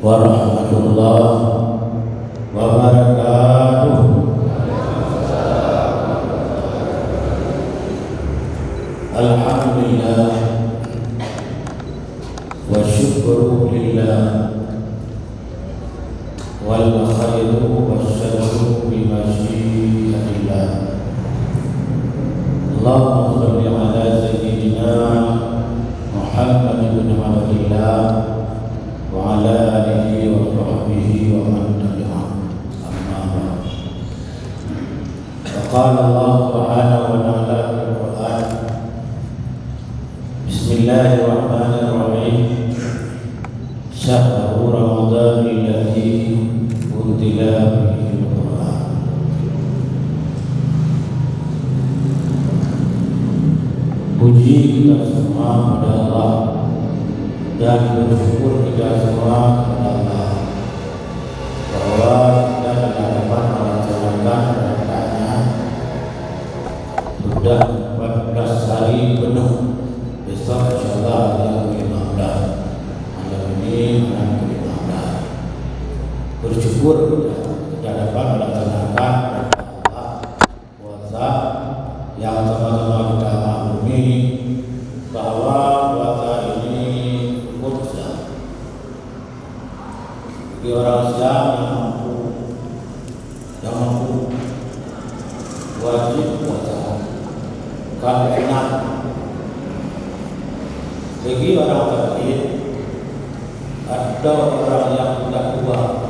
warahmatullahi wabarakatuh. Alhamdulillah wa syukru lillah wal khairu wasyarru bi masyiatillah. Allahumma shalli ala sayyidina Muhammad ibn Abdillah wa ala alihi wa sahbihi wa man tabi'ahum. Amma ba'd. Qala Allah subhanahu wa ta'ala fil Qur'an, Bismillahirrahmanirrahim. Syahru Ramadan alladzi unzila fihi al-Qur'an. Puji kita semua kepada Allah dan bersyukur kita semua kepada Allah bahwa kita dapat melaksanakan perintahnya sudah 14 hari penuh. Besok insyaallah yang ke-15, malam ini malam ke-15. Bersyukur kita dapat melaksanakan Allah puasa yang sama-sama kita maklumi bahwa puasa ini rukun Islam. Bagi orang Islam yang mampu wajib puasa. Kalau enak bagi orang fakir atau orang yang tidak kuat,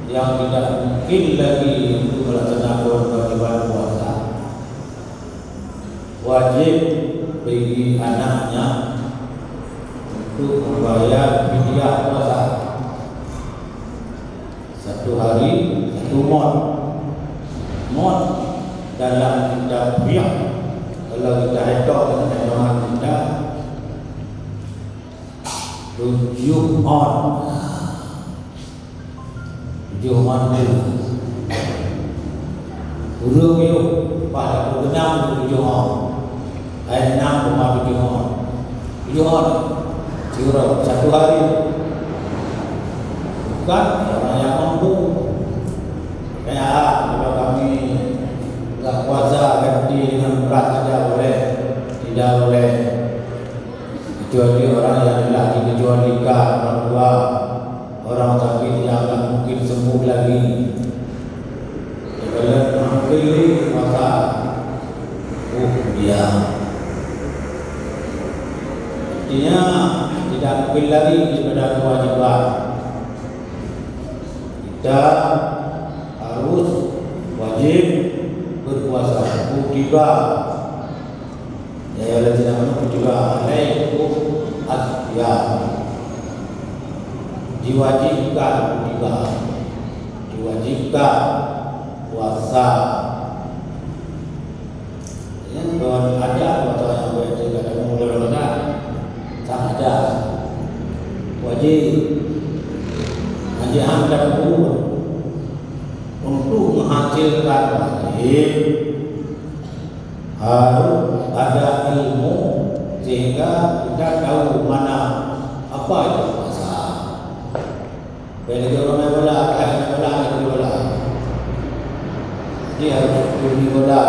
yang tidak mungkin lagi untuk melaksanakan kewajiban puasa, wajib bagi anaknya untuk membayar fidyah puasa 1 hari 1 mon. Mon dalam kitab fiqh, kalau kita hitung dengan hitungan kita 7 on. 7 on dulu. Urung itu pada 6 7 on. Ayat 6,7 on. 7 on. Curang 1 hari. Bukan orang yang mampu. Kayak kalau kami tak puasa ganti dengan berat saja boleh. Tidak boleh. Kecuali orang yang lelaki kecualikan, orang tua, orang sakit yang tak mungkin sembuh lagi. Kalau pilih puasa, dia artinya tidak mungkin lagi daripada kewajiban. Kita harus wajib berpuasa. Kutiba ya Allah tidak menunggu juga alaikum asiyam, diwajibkan puasa. Yang kalau ada puasa yang wajib ada mulai tak ada wajib. Haji anda untuk menghasilkan wajib harus ada ilmu sehingga kita tahu mana apa itu puasa. Bila orang bola, dia harus beli bola.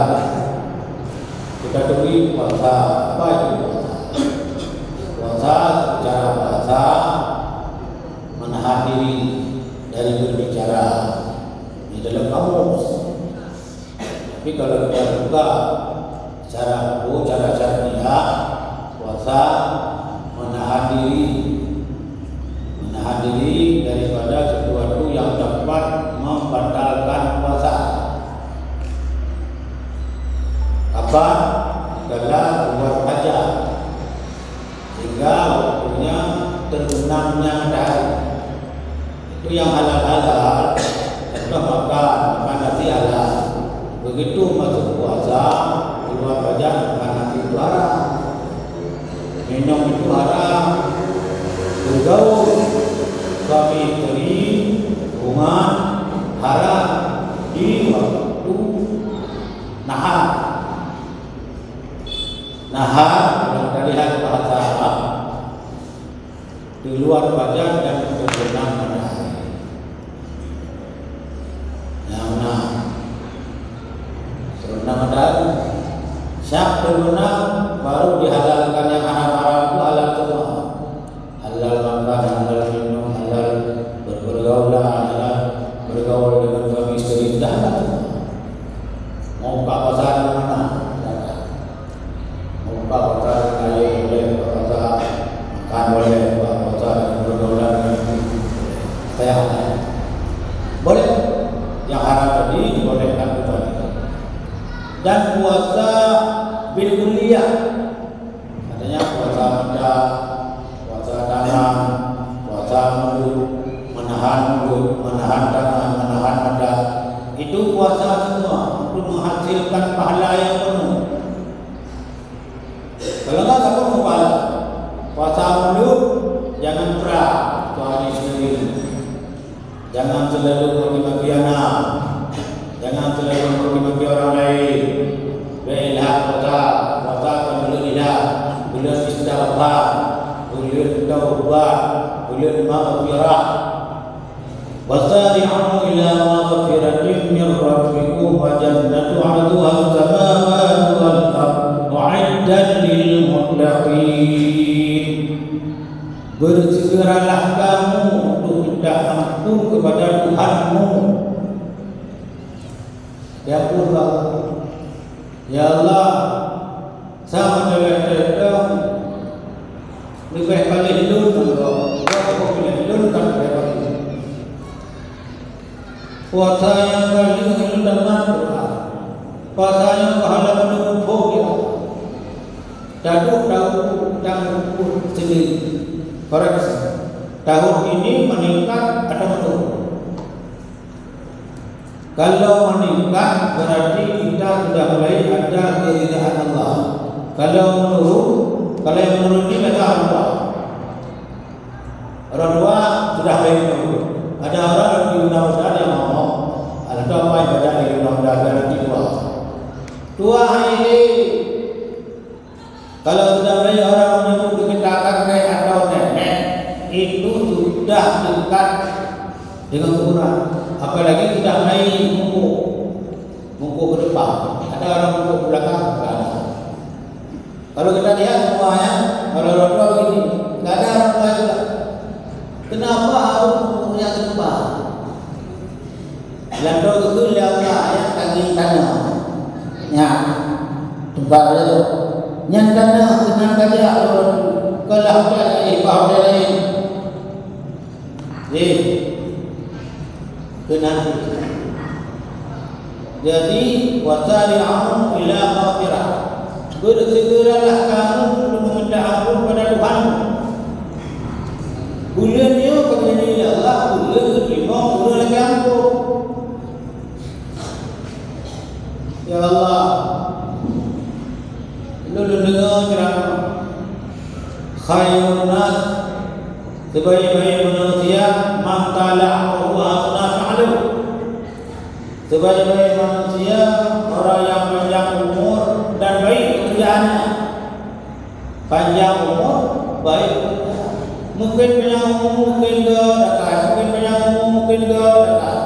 Kita tahu puasa apa itu puasa. Puasa secara bahasa menahan diri dari berbicara di dalam kamus. Tapi kalau kita buka cara syariah, puasa menahan diri daripada sesuatu yang dapat membatalkan puasa. Apa? Adalah buat hajat sehingga waktunya terbenamnya matahari. Itu yang halal-halal. Contoh makan nasi halal. Begitu masuk puasa, keluar badan makan nasi itu haram, minum itu haram, bergaul suami istri rumah haram di waktu nahar. Kalau kita lihat bahasa Arab, di luar badan dan berbenam bertaubat, ulil maghfirah. Wasari'u ila maghfiratin min rabbikum wa jannatu 'arduha as-samawati wal ardu 'iddat lil muttaqin. Bersegeralah kamu untuk minta ampun kepada Tuhanmu. Ya Allah, ya Allah, sama dengan itu lebih kali hilun kalau berapa kali hilun kan berapa kali. Puasa yang kali hilun dan mantra, puasa yang pahala menunggu dia. Tahu sendiri. Koreksi. Tahun ini meningkat atau menurun? Kalau meningkat berarti kita sudah mulai ada keridhaan Allah. Kalau yang menurun ini kata Allah. Orang tua sudah baik menurun. Ada orang yang di undang-undang yang ngomong, ada apa yang baca di undang-undang berarti tua. Tua ini kalau sudah banyak orang menyebut kita kakek atau nenek, itu sudah dekat dengan Quran. Apalagi sudah naik mungku ke depan. Ada orang mungku ke belakang, kan? Kalau kita lihat semuanya, kalau orang tua begini, tidak ada orang tua juga. Kenapa harus mungkunya ke depan? Lalu itu lihat yang kaki tanah, ya, tempat itu. Yang tanah tenang saja kalau ada ibadah lain. Tenang. Jadi wasari'u ila maghfirah. Bersegeralah kamu untuk meminta ampun pada Tuhan. Bulannya kepada Allah, bulan kelima, bulan lagi ampun. Ya Allah, lalu dengar ceramah khairun nas, sebaik-baik manusia man tala'ahu wa asna'ahu. Sebaik-baik manusia orang yang panjang umur dan baik pekerjaannya. Panjang umur, baik pekerjaan. Mungkin panjang umur, mungkin ke dekat. Mungkin panjang umur, mungkin ke dekat.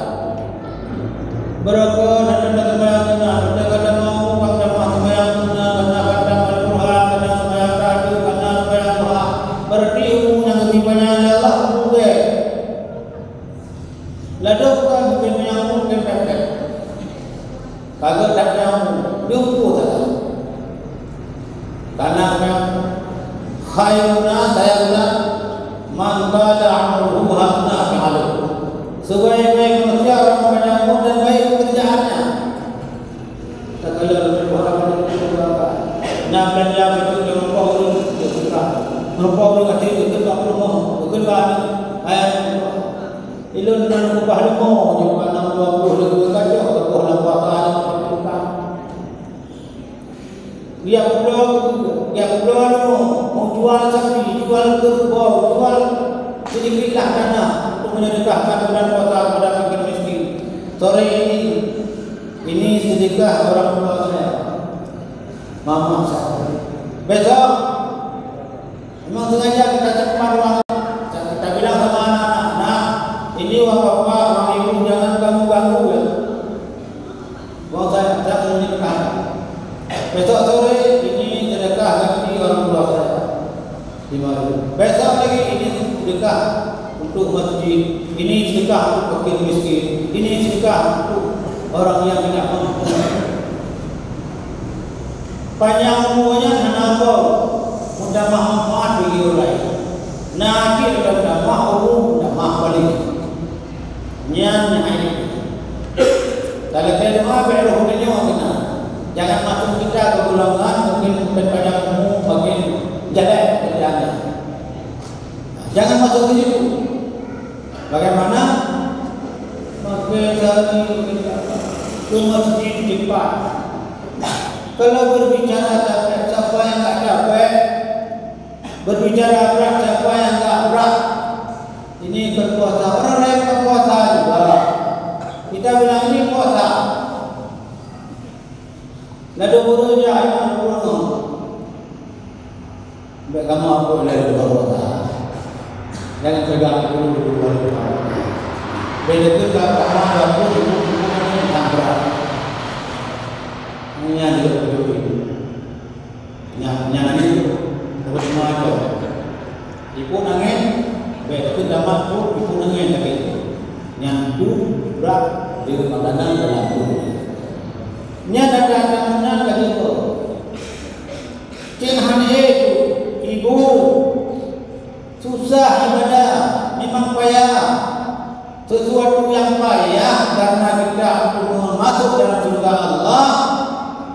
Berapa dan sembahyang sunnah, kata mau kata sembahyang sunnah, kata Al-Quran, kata sembahyang tahajud, kata sembahyang doa. Berarti umurnya lebih banyak Allah mungkin. Lalu bukan mungkin yang mungkin pendek. Kalau tak yang lumpuh saja. Karena yang khairuna saya bilang man tala'ahu hasna fi'alu. Sebaik-baik manusia orang banyak umur dan baik pekerjaannya. Tak kala orang nak belanja betul dengan power kita. Power kata itu tak perlu. Bukan ayat ilun dan ubah lemo juga 60 lebih saja atau nampak ada kita. Dia pulau mau jual sapi, jual kerbau, jual sedikitlah tanah untuk menyedekahkan bulan puasa kepada fakir miskin. Sore ini sedekah orang tua saya, mama saya. Besok memang sengaja kita cepat uang. Kita bilang sama anak-anak, nah ini uang bapak, uang ibu jangan kamu ganggu ya. Uang saya menyedekah. Besok sore ini sedekah bagi orang tua saya 5.000. Besok lagi ini sedekah untuk masjid, ini sedekah untuk fakir miskin, ini sedekah untuk orang yang tidak mampu. Panjang umurnya menambah mudah manfaat bagi orang lain. Nanti ada mahrum, balik. Nyan ini. Kalau kita doa berdoa dengan jangan masuk kita ke golongan mungkin panjang umur makin jelek kerjaannya. Jangan masuk ke situ. Bagaimana? Makin hari ke masjid cepat. Kalau berbicara capek, siapa yang tak capek? Berbicara berat, siapa yang tak berat? Ini berpuasa. Orang lain berpuasa juga. Kita bilang ini puasa. Lalu gurunya ayam pulang. Baik kamu apa boleh berpuasa? Jangan pegang dulu beda tu kalau tak pun ibu tak berat. Ini ada betul. Yang ini terus semua itu. Ibu nangis, beda tu damat pun ibu nangis lagi. Yang tu berat di makanan dalam tubuh. Nya datang lagi tu. Cinahan itu ibu susah ibadah, memang payah. Sesuatu yang payah karena kita untuk masuk dalam surga Allah,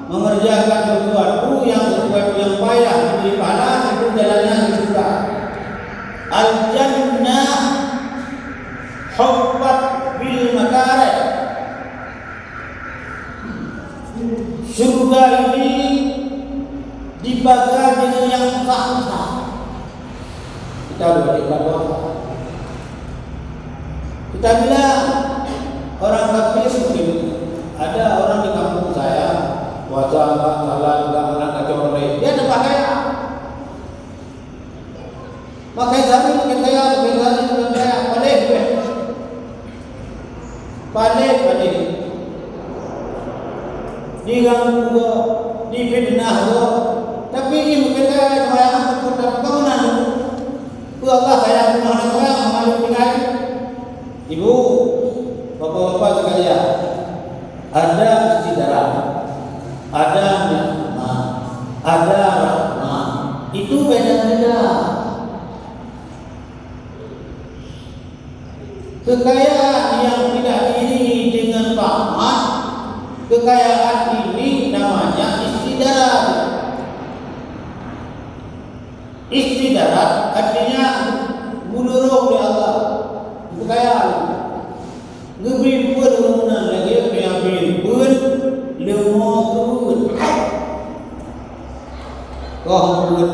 mengerjakan sesuatu yang payah diberi pahala, itu jalannya ke surga. Al-jannah hubbat bil makarih. Surga ini dibakar dengan yang susah-susah. Kita harus berdoa. Kita bilang orang kafir mungkin ada orang di kampung saya puasa enggak, salat enggak, orang kacau lain. Dia ada pakaian. Pakai sarung, pakai saya, balik. Diganggu go, difitnah go. Tapi ini mungkin saya bayang berputar bangunan. Allah sayang anak saya mengalir tinggal. Ibu, bapak-bapak sekalian, ada istidraj, ada nikmat, ada rahmat. Itu beda-beda. Kekayaan yang tidak diiringi dengan rahmat, kekayaan ini namanya istidraj. Istidraj artinya menurut oleh Allah. Kekayaan ngeberi pun urunan lagi ngambil pun lemah pun kau pun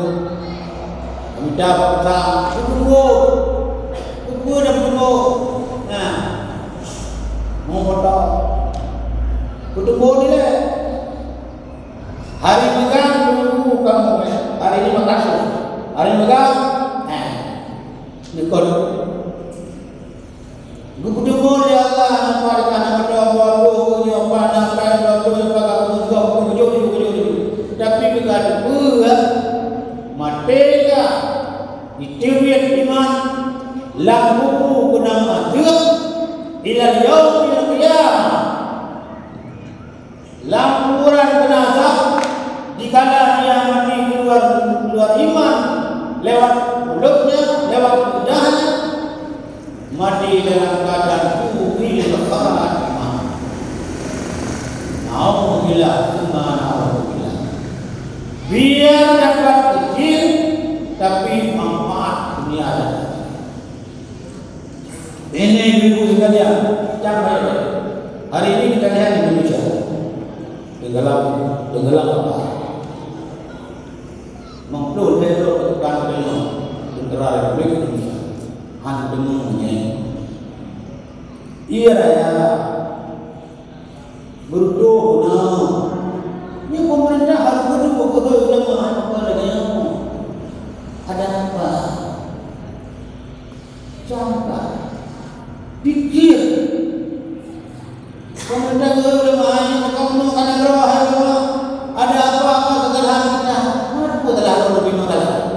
minta pasang ketemu nah mau potong ketemu ni lah hari megang tunggu kamu hari ini makasih hari megang nikol Gubernur ya Allah nampak anak berdoa punya pandang doa tapi begitu matega ditiwet iman lampu kena mati ila yaumil qiyamah lampuran jenazah dikala dia mati keluar iman lewat mulutnya lewat lidahnya mati dalam keadaan tubuh lebaran iman. Nauzubillah, nauzubillah. Biar dapat kecil, tapi manfaat dunia dan akhirat. Ini ibu sekalian, capai. Hari ini kita lihat di Indonesia, tenggelam apa? Mengklur hero ketukan penuh tentara Republik Indonesia. Hantunya iya raya berdoa ini pemerintah harus berdoa ulama apa lagi ada apa contoh pikir pemerintah ulama kamu ada berapa ada apa kesalahan kita apa telah lebih masalah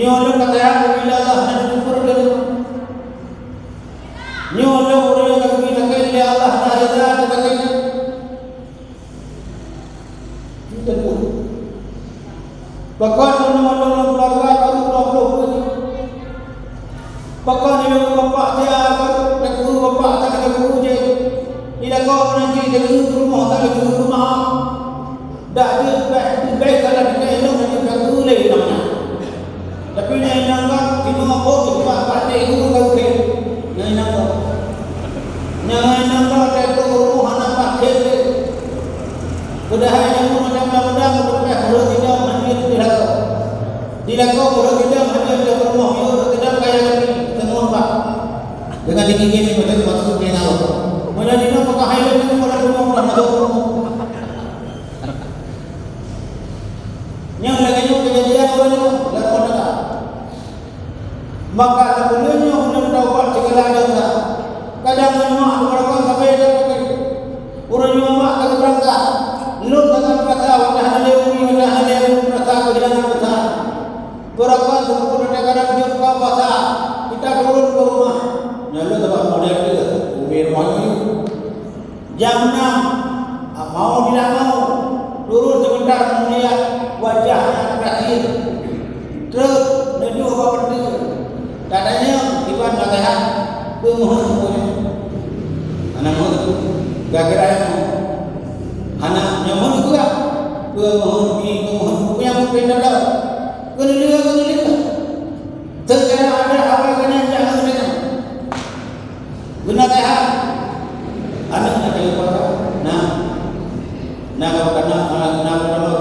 nyolong kata bila Allah nak syukur dulu nyolong orang yang kita kaya Allah nak reda kita kita dulu bahkan menolong keluarga baru 20 bahkan yang bapak dia baru guru bapak tak ada guru je tidak kau nanti dia guru rumah tak ada guru rumah dah dia baik kalau kita elok nanti guru lagi namanya tapi ni maka sebenarnya hendak taubat segala dosa. Kadang mak berkon sampai dah urang mak kata berangkat lu dengan kata wadah lewi merasa kehilangan besar. Berkon sebelum kadang jumpa bahasa kita turun ke rumah lalu tempat model dia umir maju jam 6 mau tidak mau turun sebentar melihat wajahnya terakhir terus menuju ke benda katanya iban nasihat pemohon semuanya anak mohon itu gak kira yang anaknya mohon juga pemohon punya mungkin dalam kena terkira ada apa yang jangan mereka guna sehat anaknya jadi apa kalau karena awalnya kalau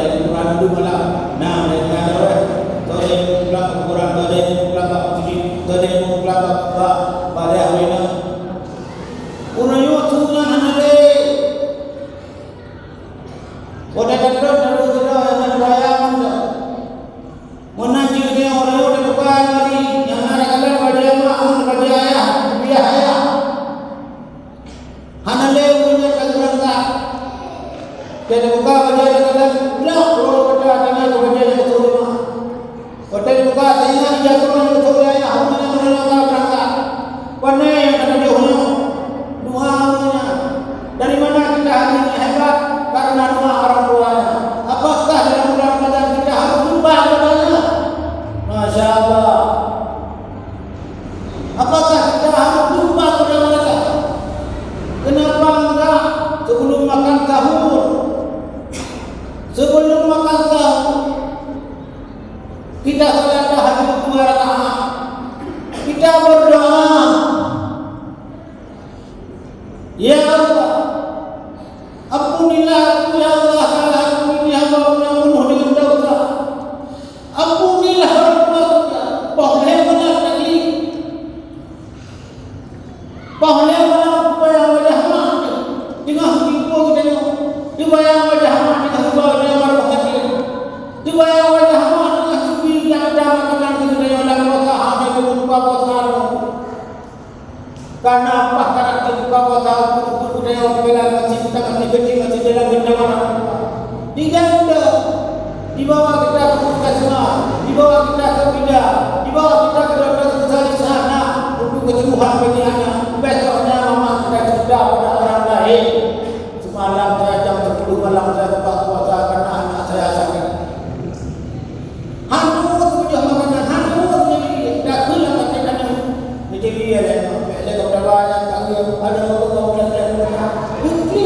itu Quran dulu malah dari mana orang tadi pulang ke Quran tadi pulang ke masjid tadi pulang ke pada hari ini orang yang tujuan anda orang terus yang bayang menanti dia orang yang depan lagi yang ada kalian pada mak pada ayah biar ayah hanale punya kagurangka jadi buka pada kalian ulang kalau pada tanya kepada yang terima pada buka tanya jatuh yang terima ayah punya kagurangka pada yang ada di hulu duanya dari mana kita hari ini hebat karena doa orang tuanya apakah dalam bulan Ramadan kita harus jumpa kepadanya Masya Allah apakah kita harus jumpa kepada mereka kenapa enggak sebelum makan sahur kita salat tahajud 2 rakaat kita berdoa ya Allah ampunilah aku ya Allah kalau aku ini hamba yang penuh dengan dosa ampunilah aku boleh benar tadi boleh benar supaya wajah mak dengan tipu kita supaya wajah mak dengan supaya baru hati supaya wajah mak dengan subi yang ada makanan kita yang dalam wajah hati itu buka pasal karena apa karakter buka pasal budaya orang bela masih kita masih kecil masih dalam gendang diganda dibawa kita ke puskesmas dibawa kita ke bidan dibawa kita ke dokter spesialis anak untuk kesembuhan bagi anak besoknya mama kita sudah pada orang lain semalam saya jam 10 malam saya buka puasa karena anak saya sakit hantu kemudian makanan hantu jadi tak hilang katakan jadi dia ada beberapa yang ada beberapa yang bukti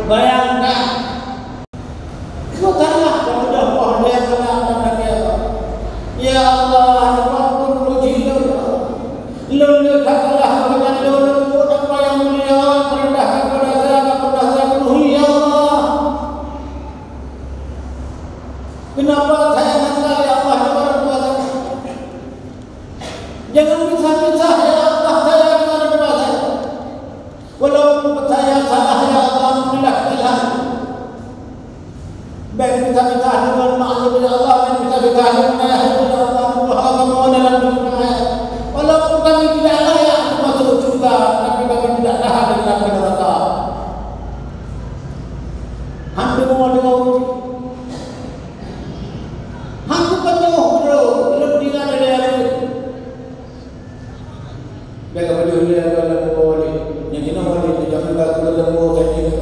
bayangkan bukanlah kemudian pohon dia mengatakan ya Allah Rabbul Mujid lalu katalah bahkan lalu apa yang mulia merendahkan kepada saya penuhi ya Allah kenapa saya mengalah ya Allah kepada kuasa jangan pisah-pisah ya Allah saya kepada kuasa walaupun saya salah ya Allah alhamdulillah kesalahan baik pisah-pisah dengan maklum ya Allah dan pisah-pisah dengan ayah ya Allah Tuhan dalam dunia walaupun kami tidak layak masuk surga tapi kami tidak layak dengan neraka hantu mau dengan hantu penuh bro belum tinggal ada yang jaga baju dia kalau boleh yang kena boleh jangan tak ketemu saya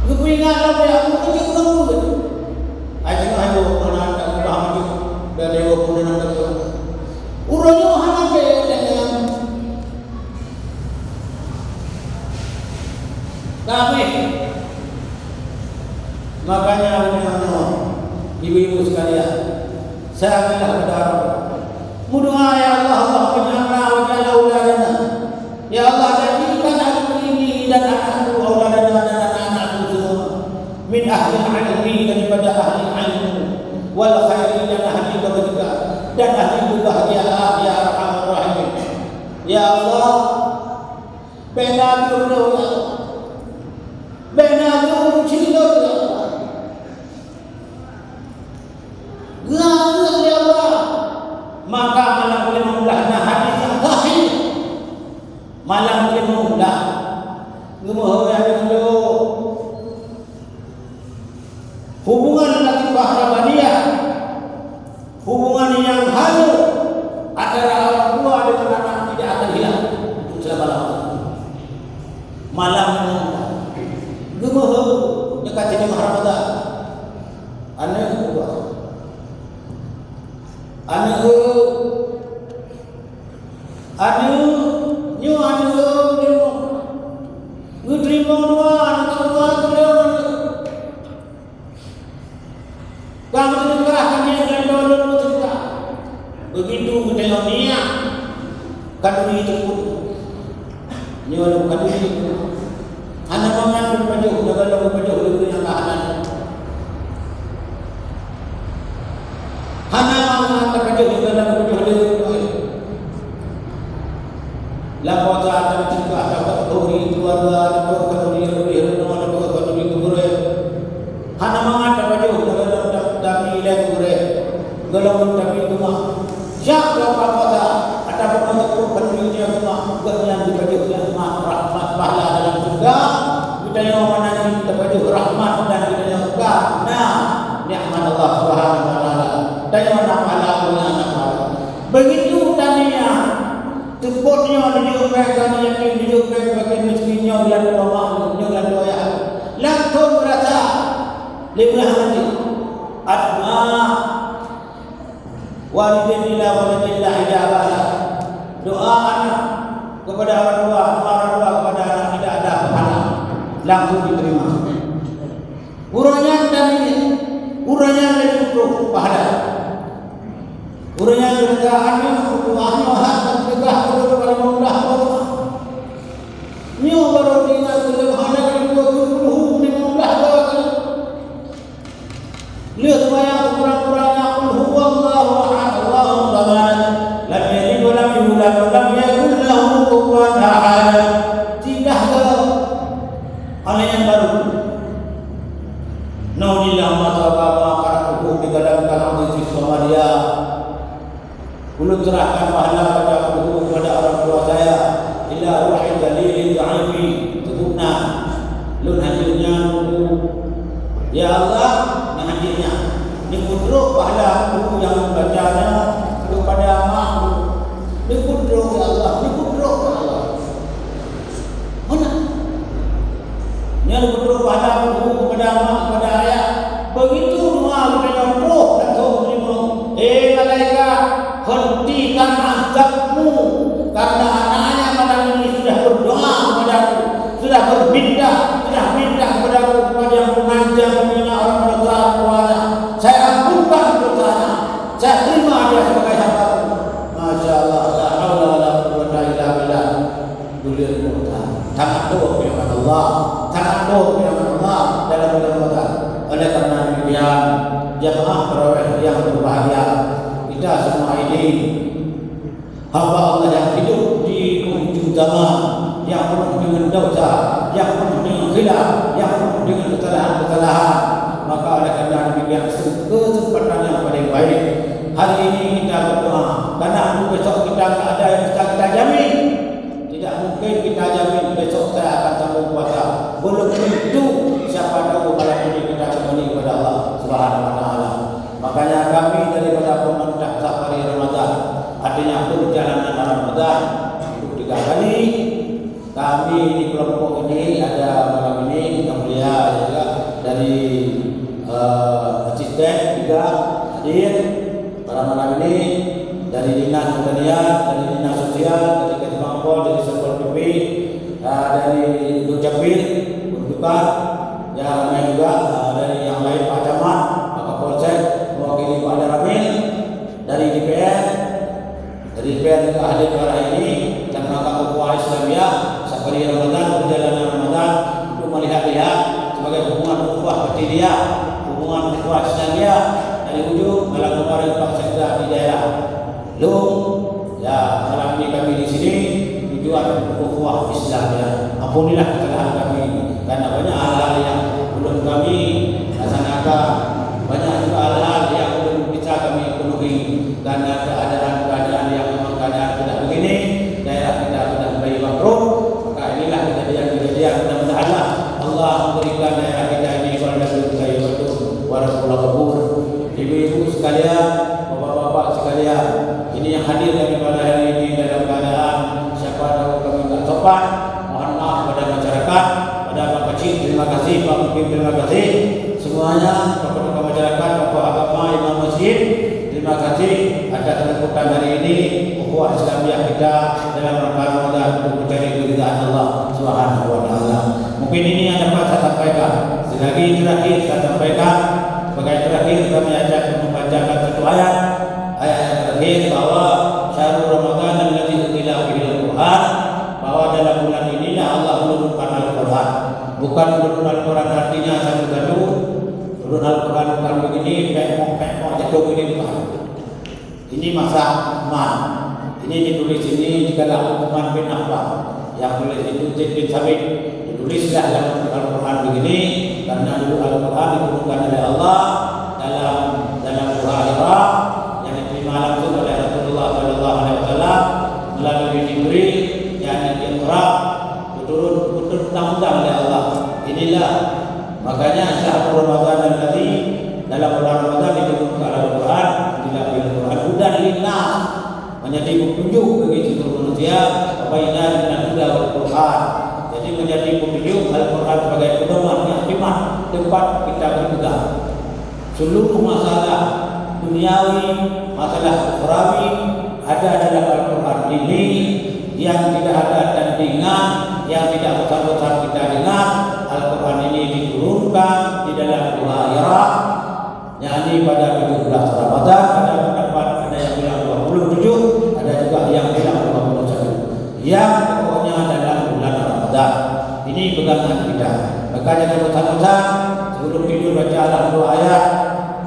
aku ingat apa yang aku kerja kamu tu aja ayo anak tak paham tu dah dewa pun nak tu urangnya hana ke dengan kami makanya ibu-ibu sekalian saya minta kepada berdoa ya Allah Allah penyangka wajah auladana ya Allah jadikan aku ini dan anakku auladana dan anak-anakku semua min ahli ilmi daripada ahli ilmu wal khairi dan ahli kebajikan dan ahli kebahagiaan ya arhamar rahimin ya Allah bena tu ya, bena tu cinta ya, lalu ya Allah, maka malam boleh memudahkan hadis yang sahih, malam boleh memudah, gemuh yang dulu hubungan latifah rabbaniah, hubungan yang halu antara orang tua dengan anak tidak akan hilang untuk selama-lamanya. Malam gemuh dekat di Ramadan, anak terima dua kamu kerahkan dia dengan dulu cerita. Begitu tengok niat kaduri itu pun ni orang kaduri itu anak mangan baju jaga baju lebih yang kahanan anak mangan baju jaga baju lebih lapor ada juga dapat kaduri keluarga dapat kaduri lebih dapat kaduri guru anak mangan baju jaga tapi lagi gure golongan tapi cuma siapa kata ada pembentuk pendirinya cuma yang dibagi rahmat pahala dalam surga kita yang mana kita bagi rahmat dan kita yang surga nah nikmat Allah Subhanahu wa taala dan mana pahala Allah begitu tadinya tempatnya diupayakan yang diupayakan bagi miskinnya bulan Ramadan bulan doa langsung berasa lebih hati adna walidin ila walidillah ijabah doa anak kepada orang tua kepada anak tidak ada pahala langsung diterima uranya dari cukup pahala uranya kerjaannya doanya hak tegah kepada Allah ni baru tinggal kelemahan dari 20 ni Allah lihat bayang kurang-kurangnya qul huwallahu ahad Allahu samad lam yalid wa lam yulad wa lam yakul lahu kufuwan ahad. Tidak ada hal yang baru. Naudillah ma sababa qara'uhu bi kalam kalam di Somalia. Belum serahkan pahala kepada orang tua saya ila ruhi dalil dha'ifi sebutna lun hadirnya ya Allah hadirnya dikudruk pahala guru yang membacanya kepada makmu dikudruk ya Allah dikudruk ya Allah mana yang dikudruk pahala guru kepada mak kepada ayah begitu doa kepada roh dan terima malaikat hentikan azabmu karena anaknya malam ini sudah berdoa kepadaku sudah minta kepadaku kepada yang mengajar membina orang berdoa saya ampunkan dosanya saya terima dia sebagai hambaku. Masya Allah la haula wala quwwata illa billah dulil mu'ta sangat doa firman Allah dalam bulan Ramadan. Oleh karena demikian jamaah tarawih yang berbahagia kita semua ini hamba Allah yang hidup di ujung zaman yang penuh dengan dosa yang penuh dengan khilaf yang penuh dengan kesalahan maka oleh karena demikian kesempatan yang paling baik hari ini kita berdoa karena besok kita tak ada yang bisa kita jamin tidak mungkin kita jamin besok saya akan sambung puasa belum tentu siapa tahu malam ini kita kembali kepada Allah Subhanahu wa taala. Makanya kami daripada pemerintah safari Ramadan artinya perjalanan Ramadan untuk 3 kali kami di kelompok ini ada malam ini yang mulia juga dari asisten juga hadir pada malam ini dari dinas pertanian, dari dinas sosial, dari ketua Pol, dari Satpol PP, dari Dukcapil, Untukan, yang lain juga dari yang lain Pak Camat, Pak Kapolsek, mewakili Pak Daramil, dari DPR juga hadir pada ini dan maka ukhuwah Islamiyah safari Ramadan perjalanan Ramadan untuk melihat-lihat sebagai hubungan ukhuwah Pertidiah, hubungan ukhuwah Islamiyah dari ujung malam kemarin Pak Sekda di daerah Lung. Ya malam ini kami di sini tujuan ukhuwah Islam ya. Ampunilah kesalahan kami karena banyak hal-hal yang belum kami laksanakan, banyak juga hal-hal yang belum bisa kami penuhi karena keadaan-keadaan yang memang keadaan tidak begini, daerah kita sudah mulai bangkrut. Maka inilah kejadian-kejadian, mudah-mudahan Allah memberikan daerah kita ini kepada kita itu warahmatullahi wabarakatuh. Ibu-ibu sekalian, bapak-bapak sekalian, ini yang hadir kami pada hari ini dalam keadaan siapa tahu kami tidak tepat, mohon maaf pada masyarakat, pada Pak Kecil, terima kasih, Pak Mungkin, terima kasih semuanya, kepada masyarakat, tokoh agama, imam masjid, terima kasih atas sambutan hari ini ukhuwah Islamiyah kita dalam rangka Ramadan untuk mencari keridhaan Allah Subhanahu wa taala. Mungkin ini yang dapat saya sampaikan. Selagi terakhir saya sampaikan, sebagai terakhir kami ajak membacakan satu ayat yang terakhir bahwa syahrul Ramadan allazi unzila fihi al-Qur'an, bahwa dalam bulan ini Allah menurunkan Al-Qur'an. Bukan menurunkan Al-Qur'an artinya satu-satu turun Al-Qur'an bukan begini pek-pek jatuh begini bukan. Ini masa man. Ini ditulis ini dikala Utsman bin Affan yang tulis itu Zaid bin Sabit, ditulislah dalam Al-Qur'an begini karena dulu Al-Qur'an diturunkan oleh Allah dalam surah Al-Hijr yang diterima langsung oleh Rasulullah sallallahu alaihi wasallam melalui Jibril yang Iqra, turun undang-undang oleh Allah. Inilah makanya syahrul Ramadan allazi, dalam bulan Ramadan diturunkan Al-Qur'an, Al-Qur'an hudan linnas, menjadi petunjuk bagi seluruh manusia, baina dengan huda wal Qur'an. Jadi menjadi petunjuk Al-Qur'an sebagai pedoman yang hikmah tempat kita berpegang. Seluruh masalah duniawi, masalah ukhrawi ada dalam Al-Qur'an ini, yang tidak ada tandingan, yang tidak besar-besar kita dengar. Al-Qur'an ini diturunkan di dalam bulan Hijrah, yakni pada 17 Ramadan. Ada pendapat ada yang bilang 27, ada juga yang bilang 21. Yang pokoknya dalam bulan Ramadan. Ini pegangan kita. Maka jangan bosan-bosan sebelum tidur baca dalam 2 ayat,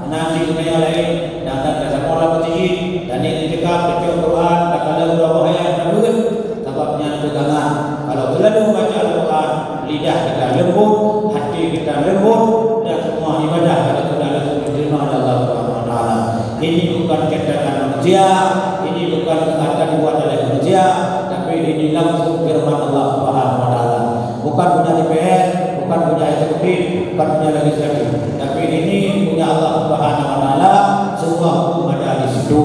menanti dunia lain, dan dalam orang berjihad, dan ini cekap baca Al-Quran, dan kalau 2 ayat berdua, sebabnya pegangan. Kalau selalu baca Al-Quran, lidah kita lembut, hati kita lembut, dan semua ibadah kita sudah langsung diterima oleh Allah Subhanahu wa taala. Ini bukan cetakan manusia, ini bukan kata dibuat oleh manusia, tapi ini langsung firman Allah Subhanahu wa taala. Bukan punya DPR, bukan punya eksekutif, bukan punya legislatif, tapi ini punya Allah Subhanahu wa taala. Semua hukum ada di situ.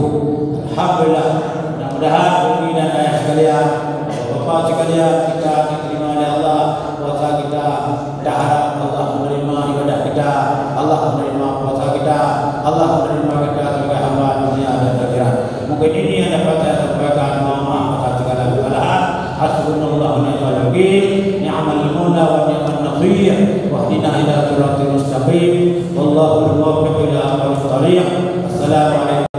Alhamdulillah. Mudah-mudahan bumi dan ayah sekalian, bapak sekalian, kita diterima oleh Allah. Puasa kita, kita harap Allah menerima ibadah kita, Allah menerima puasa kita, Allah menerima kita sebagai hamba dunia dan akhirat. Mungkin ini yang dapat saya sampaikan. Mohon maaf atas segala kesalahan. Hasbunallahu wa ni'mal wakil, ni'mal maula wa ni'man nasir, wahdina ila siratal mustaqim. Wallahu muwaffiq ila aqwamit thariq. Assalamualaikum.